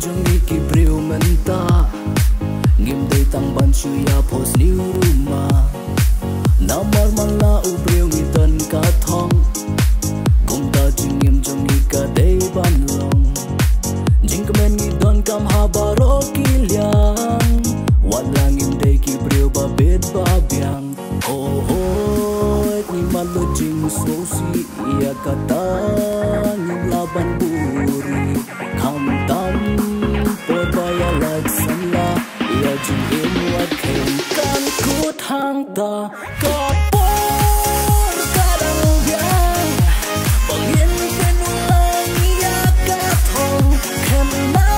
jong iki brio menta ngim dei tang ban chu ya pos liu ruma namar man la u brio ngi tan ka thong kum ta jing ngim jong ika dei ban long jing kemen ngi don kam ha baro ki liang wat lang ngim dei ki brio ba bet ba biang oh ni man lo jing so si ya kata ngim la ban buri kam tam por baya like samla ya jing in wat ken kan ku thang ta ka por kadang biang bangin penulang ya ka thong ken na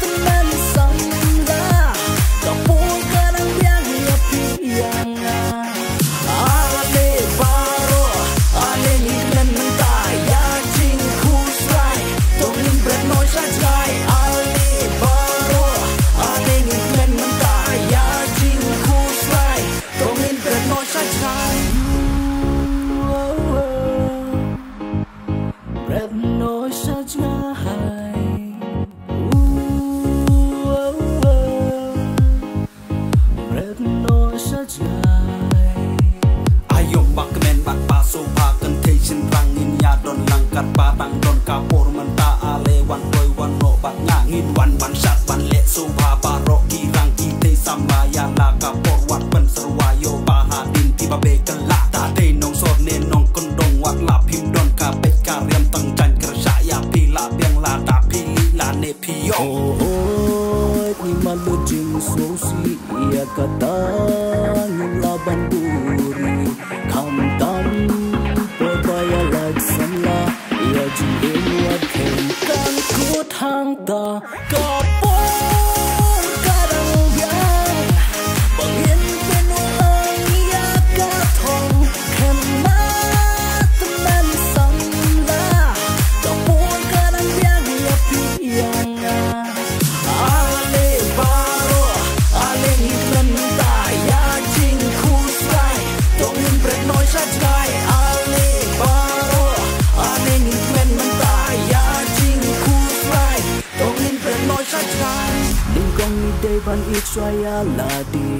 teman samla ka por kadang biang ya piang ale baro ale ni len ta ya jing ku sai tong lim bret noi sa jai ale baro ale ni len ta ya jing ku sai tong lim bret noi sa jai bret noi sa jai bret noi sa jai ayo bak men bak paso pakan teisen rangin ya don langkat batang don kapur menta ale wan boy wan no bak ngangin wan sat wan le so ba barok kirang kite sama ya la kapur wat pen serwayo bahadin tiba be kelak ta te nong sor ne nong kondong wat la pim don ka bet karyam tang jan kerja ya pila biang la ta pili la ne pio ni malu jing so si ya kata ngim laban buri kam tam por baya like samla ya jing in wat ken kan ku thang ta ka por kadang biang bangin penulang ya ka thong ken na teman samla ka por kadang biang ya piang ale baro ale ngitlan ta ya jing ku sai tong lim bret noi sa jai ale baro ale ngitlan ta ya jing ku sai tong lim bret noi sa jai ling kong ni dei ban ik swaya la di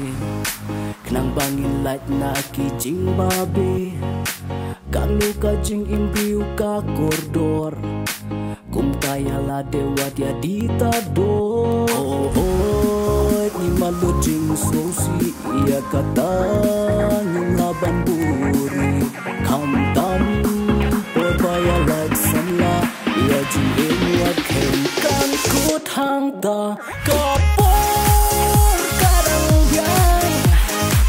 knang bangin light na ki jing babi kang ni ka jing imbiu ka koridor kum kaya la dewa dia ditador ni malu jing so si ya kata ngim laban buri kam tam por baya like samla ya jing in wat ken kan ku thang ta ka por kadang biang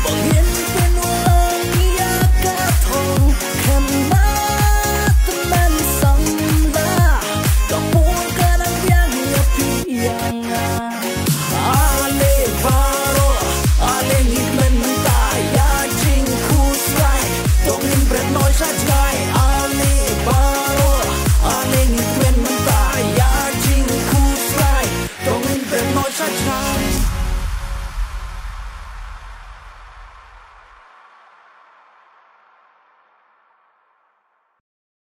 bangin penulang ya ka thong ken na teman samla ka por kadang biang ya piang ale baro ale ngitlan ta ya jing ku sai tong lim bret noi sa jai